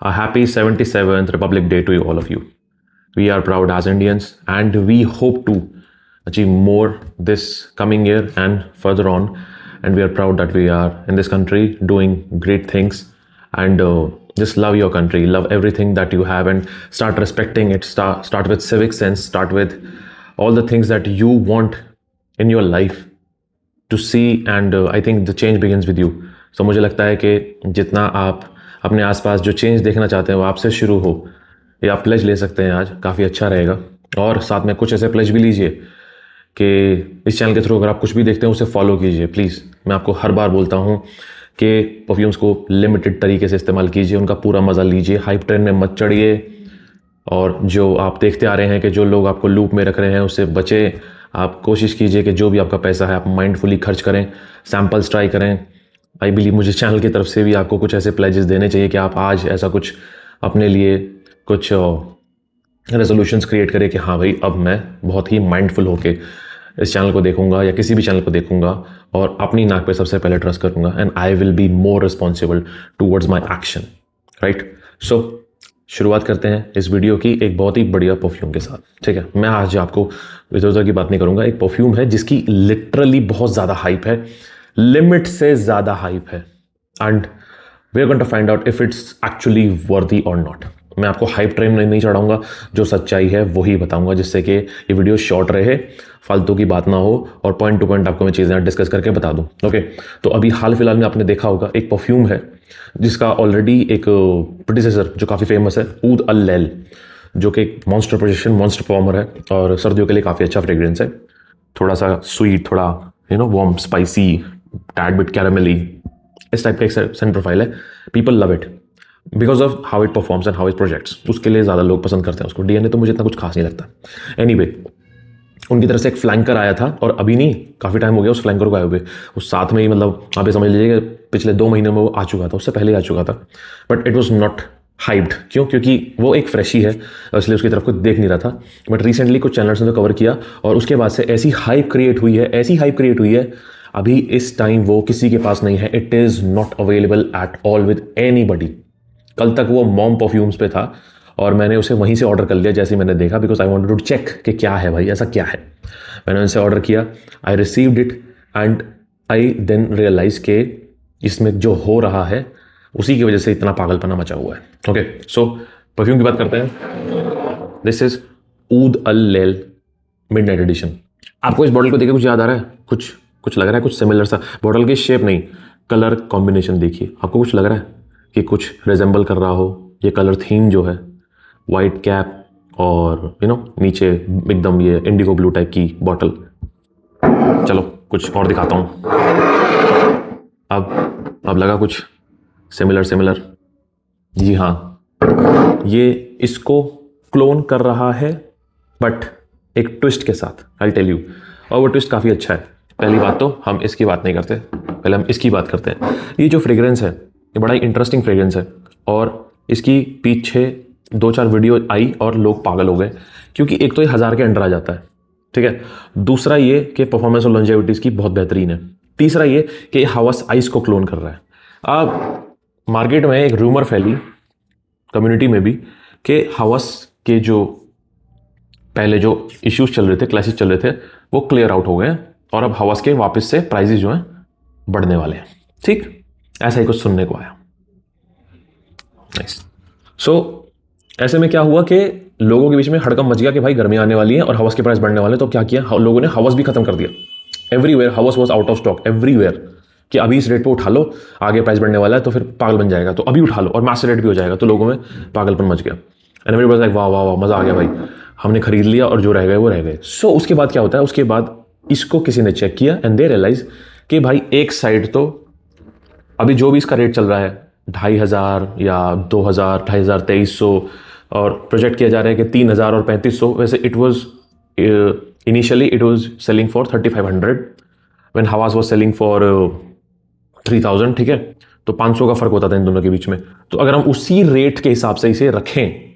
A happy 77th Republic Day to all of you. We are proud as Indians and we hope to achieve more this coming year and further on. And we are proud that we are in this country doing great things. And just love your country, love everything that you have, and start respecting it. Start with civic sense, start with all the things that you want in your life to see, and I think the change begins with you. So मुझे लगता है कि जितना आप अपने आसपास जो change देखना चाहते हैं वो आपसे शुरू हो, ये आप प्लेज ले सकते हैं आज, काफ़ी अच्छा रहेगा। और साथ में कुछ ऐसे प्लेज भी लीजिए कि इस चैनल के थ्रू अगर आप कुछ भी देखते हैं उसे फॉलो कीजिए प्लीज़। मैं आपको हर बार बोलता हूँ कि परफ्यूम्स को लिमिटेड तरीके से इस्तेमाल कीजिए, उनका पूरा मज़ा लीजिए, हाइप ट्रेन में मत चढ़िए, और जो आप देखते आ रहे हैं कि जो लोग आपको लूप में रख रहे हैं उससे बचे। आप कोशिश कीजिए कि जो भी आपका पैसा है आप माइंडफुली खर्च करें, सैम्पल्स ट्राई करें। आई बिलीव मुझे चैनल की तरफ से भी आपको कुछ ऐसे प्लेजेस देने चाहिए कि आप आज ऐसा कुछ अपने लिए कुछ रेजोल्यूशंस क्रिएट करें कि हाँ भाई अब मैं बहुत ही माइंडफुल होके इस चैनल को देखूंगा या किसी भी चैनल को देखूंगा और अपनी नाक पे सबसे पहले ट्रस्ट करूंगा, and I will be more responsible towards my action, right. So शुरुआत करते हैं इस वीडियो की एक बहुत ही बढ़िया परफ्यूम के साथ, ठीक है। मैं आज आपको इधर उधर की बात नहीं करूंगा। एक परफ्यूम है जिसकी लिटरली बहुत ज़्यादा हाइप है, लिमिट से ज़्यादा हाइप है, and we are going to find out if it's actually worthy और नॉट। मैं आपको हाइप ट्रेन में नहीं चढ़ाऊंगा, जो सच्चाई है वही बताऊंगा, जिससे कि ये वीडियो शॉर्ट रहे, फालतू की बात ना हो, और पॉइंट टू पॉइंट आपको मैं चीज़ें डिस्कस करके बता दूं। ओके, तो अभी हाल फिलहाल में आपने देखा होगा एक परफ्यूम है जिसका ऑलरेडी एक प्रेडिसेसर जो काफ़ी फेमस है, ऊद अल लैल, जो कि एक मॉन्स्टर पोजीशन मॉन्स्टर परफॉर्मर है और सर्दियों के लिए काफ़ी अच्छा फ्रेग्रेंस है। थोड़ा सा स्वीट, थोड़ा वार्म, स्पाइसी, टैड बिट कैरामेली, इस टाइप का एक सेंट प्रोफाइल है। People love it because of how it performs and how it projects. उसके लिए ज़्यादा लोग पसंद करते हैं उसको। डीएनए तो मुझे इतना कुछ खास नहीं लगता। एनीवे, उनकी तरफ से एक फ्लैंकर आया था, और अभी नहीं, काफ़ी टाइम हो गया उस फ्लैंकर को आए हुए। उस साथ में ही मतलब आप ये समझ लीजिए कि पिछले 2 महीने में वो आ चुका था, उससे पहले ही आ चुका था, but it was not hyped. क्यों? क्योंकि वो एक फ्रेश ही है, इसलिए उसकी तरफ कोई देख नहीं रहा था। बट रिसेंटली कुछ चैनल्स ने तो कवर किया, और उसके बाद से ऐसी हाइप क्रिएट हुई है, अभी इस टाइम वो किसी के पास नहीं है। It is not available at all with anybody. कल तक वो मॉम परफ्यूम्स पे था और मैंने उसे वहीं से ऑर्डर कर लिया जैसे ही मैंने देखा, because I wanted to check कि क्या है भाई, ऐसा क्या है। मैंने उनसे ऑर्डर किया, I received it, and I then realise के इसमें जो हो रहा है उसी की वजह से इतना पागलपना मचा हुआ है। ओके, सो परफ्यूम की बात करते हैं। दिस इज ऊद अल लैल मिडनाइट एडिशन। आपको इस बॉटल को देख के कुछ याद आ रहा है? कुछ लग रहा है कुछ सिमिलर सा? बॉटल की शेप नहीं, कलर कॉम्बिनेशन देखिए, आपको कुछ लग रहा है कि कुछ रिजेंबल कर रहा हो? ये कलर थीम जो है, वाइट कैप और नीचे एकदम ये इंडिगो ब्लू टाइप की बॉटल। चलो कुछ और दिखाता हूँ। अब लगा कुछ सिमिलर। जी हाँ, ये इसको क्लोन कर रहा है, बट एक ट्विस्ट के साथ। आई टेल यू, और वो ट्विस्ट काफ़ी अच्छा है। पहली बात तो हम इसकी बात नहीं करते, पहले हम इसकी बात करते हैं। ये जो फ्रेग्रेंस है ये बड़ा ही इंटरेस्टिंग फ्रेग्रेंस है, और इसकी पीछे 2-4 वीडियो आई और लोग पागल हो गए, क्योंकि एक तो ये 1000 के अंडर आ जाता है, ठीक है। दूसरा ये कि परफॉर्मेंस और लॉन्जेविटी इसकी बहुत बेहतरीन है। तीसरा ये कि हवस आइस को क्लोन कर रहा है। अब मार्केट में एक रूमर फैली कम्युनिटी में भी कि हवस के जो पहले जो इश्यूज चल रहे थे, क्लैशेस चल रहे थे, वो क्लियर आउट हो गए हैं, और अब हवस के वापस से प्राइजेस जो हैं बढ़ने वाले हैं। ठीक, ऐसा ही कुछ सुनने को आया। नाइस। सो ऐसे में क्या हुआ कि लोगों के बीच में हड़कंप मच गया कि भाई गर्मी आने वाली है और हवस के प्राइस बढ़ने वाले हैं। तो क्या किया लोगों ने? हवस भी खत्म कर दिया। एवरीवेयर हवस was out of stock, everywhere, कि अभी इस रेट पे उठा लो, आगे प्राइस बढ़ने वाला है तो फिर पागल बन जाएगा, तो अभी उठा लो, और मैस रेट भी हो जाएगा। तो लोगों में पागलपन मच गया, एंड एवरीबॉडी वाज लाइक वाह वाह वाह, मजा आ गया भाई, हमने खरीद लिया और जो रह गए वो रह गए। सो उसके बाद क्या होता है? उसके बाद इसको किसी ने चेक किया एंड दे रियलाइज कि भाई एक साइड तो अभी जो भी इसका रेट चल रहा है 2500 या 2000, 2500, 2300, और प्रोजेक्ट किया जा रहा है कि 3000 और 3500। वैसे it was initially it was selling for 3500 when Hawas was selling for 3000, ठीक है। तो 500 का फर्क होता था इन दोनों के बीच में। तो अगर हम उसी रेट के हिसाब से इसे रखें,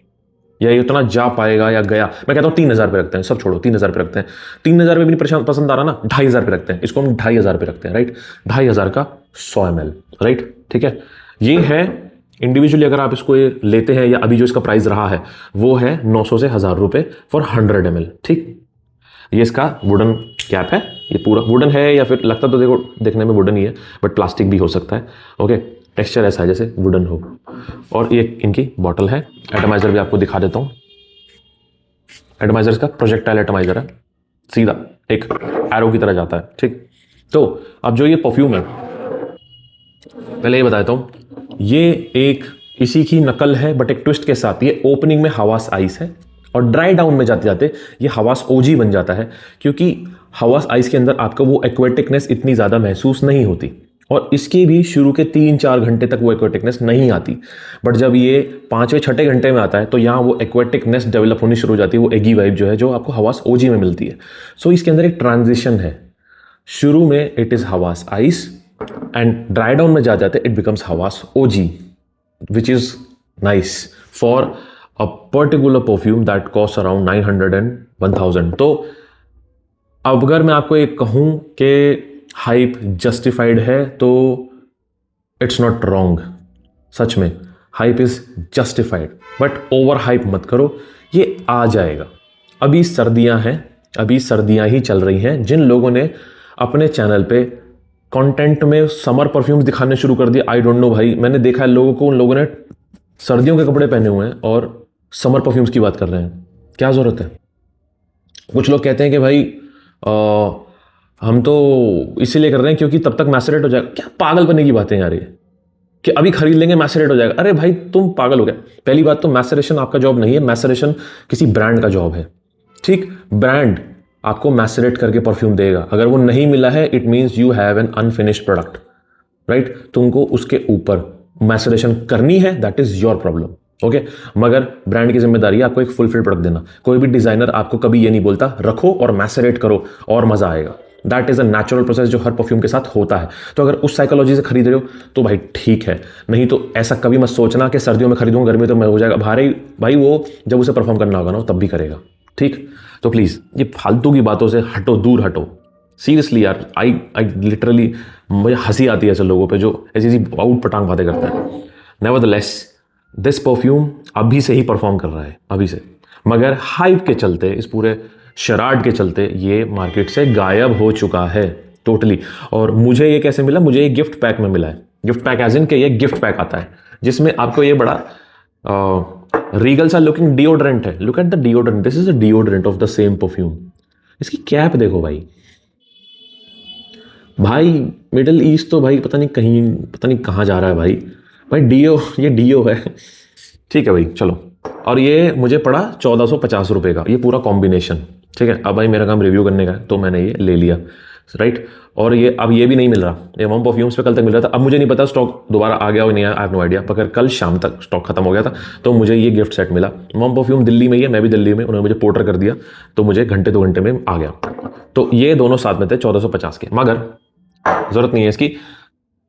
या ये उतना जा पाएगा या गया, मैं कहता हूँ 3000 पे रखते हैं, सब छोड़ो, 3000 पे रखते हैं। 3000 पे भी नहीं पसंद आ रहा ना, 2500 पे रखते हैं, इसको हम 2500 पे रखते हैं, राइट। 2500 का 100 ml, राइट, ठीक है। ये है इंडिविजुअली अगर आप इसको ये लेते हैं, या अभी जो इसका प्राइस रहा है वो है 900 से 1000 रुपये फॉर 100 ml। ठीक, ये इसका वुडन कैप है, ये पूरा वुडन है, या फिर लगता तो देखो देखने में वुडन ही है बट प्लास्टिक भी हो सकता है। ओके, टेक्सचर ऐसा है जैसे वुडन हो। और ये इनकी बॉटल है। एटमाइजर भी आपको दिखा देता हूँ। एटमाइजर का प्रोजेक्टाइल एटमाइजर है, सीधा एक एरो की तरह जाता है। ठीक, तो अब जो ये परफ्यूम है, पहले ये बता देता हूँ, ये एक इसी की नकल है बट एक ट्विस्ट के साथ। ये ओपनिंग में हवास आइस है और ड्राई डाउन में जाते जाते ये हवास ओजी बन जाता है, क्योंकि हवास आइस के अंदर आपको वो एक्वेटिकनेस इतनी ज़्यादा महसूस नहीं होती, और इसकी भी शुरू के 3-4 घंटे तक वो एक्वेटिकनेस नहीं आती। बट जब ये 5वें-6ठे घंटे में आता है तो यहाँ वो एक्वेटिकनेस डेवलप होनी शुरू हो जाती है, वो एगी वाइब जो है जो आपको हवास ओजी में मिलती है। सो इसके अंदर एक ट्रांजिशन है। शुरू में it is Hawas Ice and dry down में जा जाते it becomes Hawas OG, which is nice for a particular perfume that cost around 900 and 1000। तो अब अगर मैं आपको एक कहूँ कि हाइप जस्टिफाइड है तो इट्स नॉट रॉन्ग। सच में hype is justified, but over hype मत करो, ये आ जाएगा। अभी सर्दियां हैं, अभी सर्दियां ही चल रही हैं। जिन लोगों ने अपने चैनल पे कंटेंट में समर परफ्यूम्स दिखाने शुरू कर दिए, आई डोंट नो भाई, मैंने देखा है लोगों को, उन लोगों ने सर्दियों के कपड़े पहने हुए हैं और समर परफ्यूम्स की बात कर रहे हैं। क्या जरूरत है? कुछ लोग कहते हैं कि भाई हम तो इसीलिए कर रहे हैं क्योंकि तब तक मैसरेट हो जाएगा। क्या पागल बनने की बातें यार ये, कि अभी खरीद लेंगे मैसरेट हो जाएगा। अरे भाई तुम पागल हो गए। पहली बात तो मैसरेशन आपका जॉब नहीं है, मैसरेशन किसी ब्रांड का जॉब है। ठीक, ब्रांड आपको मैसरेट करके परफ्यूम देगा। अगर वो नहीं मिला है it means you have an unfinished product, right. तुमको उसके ऊपर मैसरेशन करनी है, that is your problem. Okay, मगर ब्रांड की जिम्मेदारी है आपको एक फुलफिल प्रोडक्ट देना। कोई भी डिजाइनर आपको कभी ये नहीं बोलता रखो और मैसरेट करो और मजा आएगा। That is a natural process जो हर परफ्यूम के साथ होता है। तो अगर उस साइकोलॉजी से खरीद रहे हो तो भाई ठीक है, नहीं तो ऐसा कभी मत सोचना कि सर्दियों में खरीदूंगा गर्मी तो मैं हो जाएगा भाई वो जब उसे परफॉर्म करना होगा ना तब भी करेगा। ठीक, तो प्लीज ये फालतू की बातों से हटो, दूर हटो। सीरियसली यार, आई लिटरली मुझे हंसी आती है ऐसे लोगों पे जो ऐसी ऐसी आउट पटांग बातें करते हैं। नेवरदलेस दिस परफ्यूम अभी से ही परफॉर्म कर रहा है, अभी से, मगर हाइप के चलते, इस पूरे शराड के चलते ये मार्केट से गायब हो चुका है टोटली। और मुझे ये कैसे मिला? मुझे ये गिफ्ट पैक में मिला है। गिफ्ट पैक एज इन के ये गिफ्ट पैक आता है जिसमें आपको ये बड़ा रीगल सा लुकिंग डिओड्रेंट है। Look at the deodorant, this is a deodorant of the same perfume. इसकी कैप देखो भाई, मिडिल ईस्ट तो भाई पता नहीं कहाँ जा रहा है भाई डीओ, ये डीओ है। ठीक है भाई, चलो। और ये मुझे पड़ा 1450 रुपये का, ये पूरा कॉम्बिनेशन। ठीक है, अब भाई मेरा काम रिव्यू करने का है तो मैंने ये ले लिया, राइट। और ये अब ये भी नहीं मिल रहा, ये मॉम परफ्यूम्स पे कल तक मिल रहा था। अब मुझे नहीं पता स्टॉक दोबारा आ गया और नहीं आया, आई हैव नो आइडिया। मगर कल शाम तक स्टॉक खत्म हो गया था तो मुझे ये गिफ्ट सेट मिला। मॉम परफ्यूम दिल्ली में ही है, मैं भी दिल्ली में, उन्होंने मुझे पोर्टर कर दिया तो मुझे घंटे 2 घंटे में आ गया। तो ये दोनों साथ में थे 1450 के, मगर जरूरत नहीं है इसकी।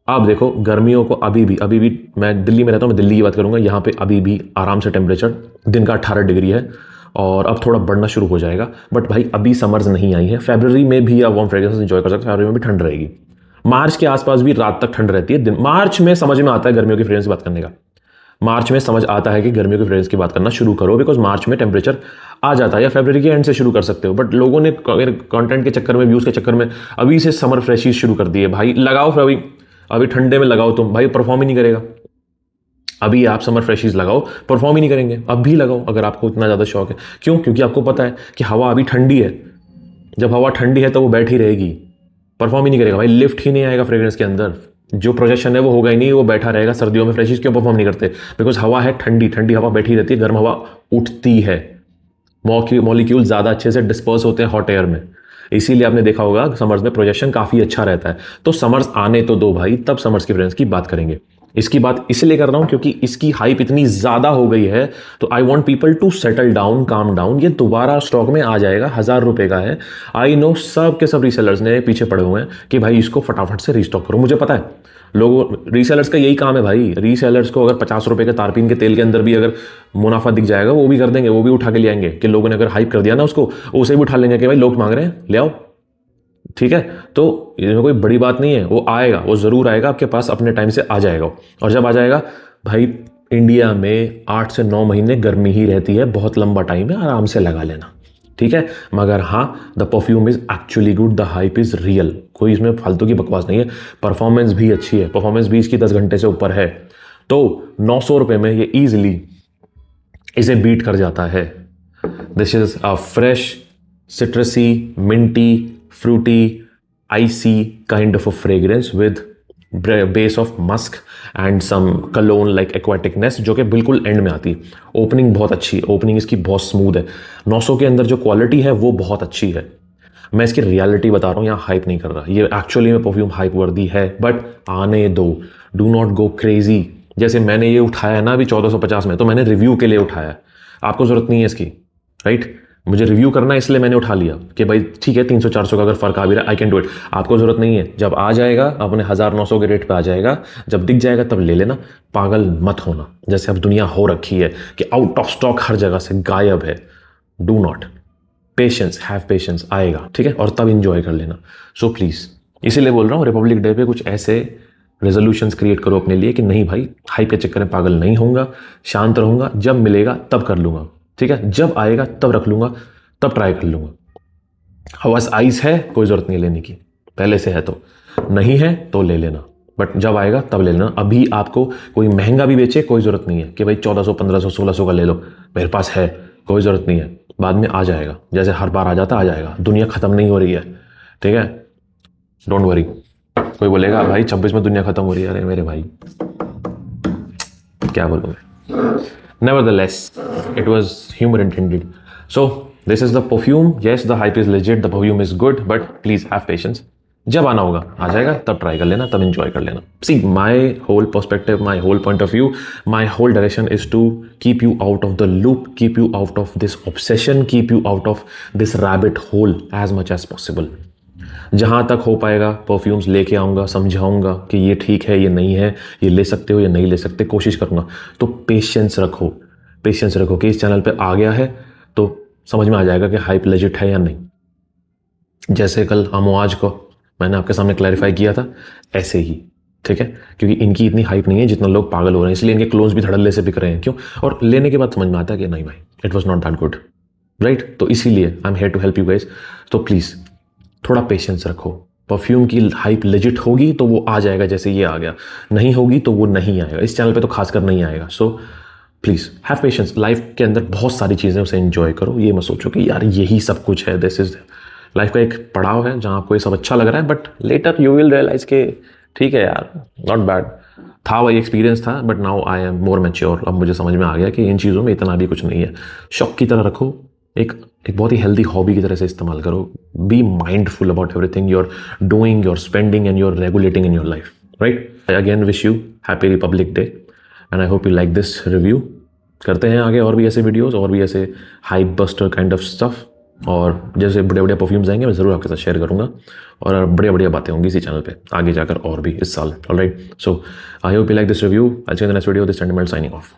आप देखो गर्मियों को अभी भी मैं दिल्ली में रहता हूँ, मैं दिल्ली की बात करूंगा, यहाँ पे अभी भी आराम से टेम्परेचर दिन का 18 डिग्री है और अब थोड़ा बढ़ना शुरू हो जाएगा। बट भाई अभी समर्स नहीं आई है। फरवरी में भी आप वार्म फ्रेग्रेंस एंजॉय कर सकते हैं, फरवरी में भी ठंड रहेगी। मार्च के आसपास भी रात तक ठंड रहती है। दिन मार्च में समझ में आता है गर्मियों की फ्रेग्रेंस की बात करने का। मार्च में समझ आता है कि गर्मियों की फ्रेग्रेंस की बात करना शुरू करो, बिकॉज मार्च में टेम्परेचर आ जाता है, या फरवरी के एंड से शुरू कर सकते हो। बट लोगों ने कंटेंट के चक्कर में, व्यूज के चक्कर में अभी से समर फ्रेशीज शुरू कर दिए। भाई लगाओ फिर अभी ठंडे में लगाओ, तुम भाई परफॉर्म ही नहीं करेगा। अभी आप समर फ्रेशीज लगाओ, परफॉर्म ही नहीं करेंगे। अब भी लगाओ अगर आपको इतना ज़्यादा शौक है। क्यों? क्योंकि आपको पता है कि हवा अभी ठंडी है। जब हवा ठंडी है तो वो बैठी रहेगी, परफॉर्म ही नहीं करेगा भाई। लिफ्ट ही नहीं आएगा फ्रेग्रेंस के अंदर, जो प्रोजेक्शन है वो होगा ही नहीं, वो बैठा रहेगा। सर्दियों में फ्रेशीज क्यों परफॉर्म नहीं करते? बिकॉज हवा है ठंडी, ठंडी हवा बैठी रहती है, गर्म हवा उठती है, मॉलिक्यूल ज़्यादा अच्छे से डिस्पर्स होते हैं हॉट एयर में। इसीलिए आपने देखा होगा समर्स में प्रोजेक्शन काफ़ी अच्छा रहता है। तो समर्स आने तो दो भाई, तब समर्स की फ्रेग्रेंस की बात करेंगे। इसकी बात इसलिए कर रहा हूं क्योंकि इसकी हाइप इतनी ज़्यादा हो गई है, तो I want people to settle down, calm down. ये दोबारा स्टॉक में आ जाएगा, 1000 रुपये का है। आई नो सब के सब रीसेलर्स ने पीछे पड़े हुए हैं कि भाई इसको फटाफट से रीस्टॉक करो। मुझे पता है लोगों, रीसेलर्स का यही काम है भाई। रीसेलर्स को अगर 50 रुपये के तारपीन के तेल के अंदर भी अगर मुनाफा दिख जाएगा, वो भी कर देंगे, वो भी उठा के ले आएंगे। कि लोगों ने अगर हाइप कर दिया ना उसको, उसे भी उठा लेंगे कि भाई लोग मांग रहे हैं, ले आओ। ठीक है, तो इसमें कोई बड़ी बात नहीं है, वो आएगा, वो जरूर आएगा आपके पास, अपने टाइम से आ जाएगा। और जब आ जाएगा भाई इंडिया में 8 से 9 महीने गर्मी ही रहती है, बहुत लंबा टाइम है, आराम से लगा लेना, ठीक है। मगर हाँ, the perfume is actually good, the hype is real, कोई इसमें फालतू की बकवास नहीं है। परफॉर्मेंस भी अच्छी है, परफॉर्मेंस भी इसकी 10 घंटे से ऊपर है, तो 900 रुपये में ये ईजिली इसे बीट कर जाता है। This is a fresh, citrusy, minty, fruity, icy kind of a fragrance with base of musk and some cologne like aquaticness, जो कि बिल्कुल एंड में आती है। ओपनिंग बहुत अच्छी है, ओपनिंग इसकी बहुत स्मूथ है। 900 के अंदर जो क्वालिटी है वो बहुत अच्छी है। मैं इसकी रियलिटी बता रहा हूँ, यहाँ हाइप नहीं कर रहा, ये एक्चुअली में परफ्यूम हाइप वर्दी है, बट आने दो, डू नॉट गो क्रेजी। जैसे मैंने ये उठाया है ना अभी 1450 में, तो मैंने रिव्यू के लिए उठाया, आपको जरूरत नहीं है इसकी, राइट। मुझे रिव्यू करना है इसलिए मैंने उठा लिया कि भाई ठीक है 300-400 का अगर फर्क आ भी रहा है, आई कैन डू इट। आपको जरूरत नहीं है, जब आ जाएगा अपने 1900 के रेट पे आ जाएगा, जब दिख जाएगा तब ले लेना। पागल मत होना, जैसे अब दुनिया हो रखी है कि आउट ऑफ स्टॉक हर जगह से गायब है। Do not, patience, have patience, आएगा, ठीक है, और तब इंजॉय कर लेना। सो प्लीज, इसीलिए बोल रहा हूँ रिपब्लिक डे पे कुछ ऐसे रेजोल्यूशंस क्रिएट करो अपने लिए कि नहीं भाई, हाइप के चक्कर में पागल नहीं होऊंगा, शांत रहूंगा, जब मिलेगा तब कर लूंगा, ठीक है, जब आएगा तब रख लूंगा, तब ट्राई कर लूंगा। हवस आइस है, कोई जरूरत नहीं लेने की, पहले से है तो, नहीं है तो ले लेना, बट जब आएगा तब ले लेना। अभी आपको कोई महंगा भी बेचे कोई जरूरत नहीं है कि भाई 1400, 1500, 1600 का ले लो, मेरे पास है, कोई जरूरत नहीं है, बाद में आ जाएगा, जैसे हर बार आ जाता आ जाएगा, दुनिया खत्म नहीं हो रही है, ठीक है, डोंट वरी। कोई बोलेगा भाई 26 में दुनिया खत्म हो रही है, अरे मेरे भाई क्या बोलूँ मैं। Nevertheless, it was humor intended. So, this is the perfume. Yes, the hype is legit. The perfume is good, but please have patience. जब आना होगा आ जाएगा, तब ट्राई कर लेना, तब enjoy कर लेना। See, my whole perspective, my whole point of view, my whole direction is to keep you out of the loop, keep you out of this obsession, keep you out of this rabbit hole as much as possible. जहाँ तक हो पाएगा perfumes लेके आऊँगा, समझाऊँगा कि ये ठीक है, ये नहीं है, ये ले सकते हो, ये नहीं ले सकते, कोशिश करूँगा। तो पेशेंस रखो, पेशेंस रखो कि इस चैनल पे आ गया है तो समझ में आ जाएगा कि हाइप लेजिट है या नहीं। जैसे कल अमवाज को मैंने आपके सामने क्लैरिफाई किया था, ऐसे ही, ठीक है, क्योंकि इनकी इतनी हाइप नहीं है जितना लोग पागल हो रहे हैं, इसलिए इनके क्लोन्स भी धड़ल्ले से बिक रहे हैं। क्यों? और लेने के बाद समझ में आता है कि नहीं भाई, it was not that good, right. तो इसीलिए I am here to help you guys. तो प्लीज़ थोड़ा पेशेंस रखो। परफ्यूम की हाइप लेजिट होगी तो वो आ जाएगा, जैसे ये आ गया, नहीं होगी तो वो नहीं आएगा, इस चैनल पे तो खासकर नहीं आएगा। So please have patience. Life के अंदर बहुत सारी चीज़ें, उसे एंजॉय करो। ये मत सोचो कि यार यही सब कुछ है, दिस इज लाइफ का एक पड़ाव है जहाँ आपको ये सब अच्छा लग रहा है, but later you will realise के ठीक है यार, नॉट बैड था, वही एक्सपीरियंस था, but now I am more mature. अब मुझे समझ में आ गया कि इन चीज़ों में इतना भी कुछ नहीं है। शौक की तरह रखो, एक बहुत ही हेल्दी हॉबी की तरह से इस्तेमाल करो। Be mindful about everything you are doing, you are spending and you are regulating in your life, right. I again wish you happy Republic Day and I hope you like this review. करते हैं आगे और भी ऐसे videos और भी ऐसे hype buster kind of stuff, और जैसे बढ़िया बढ़िया परफ्यूम्स आएंगे मैं ज़रूर आपके साथ शेयर करूंगा, और बढ़िया बढ़िया बातें होंगी इसी चैनल पे आगे जाकर और भी इस साल। Alright, so I hope you like this review. I see you in the next video. This end signing of.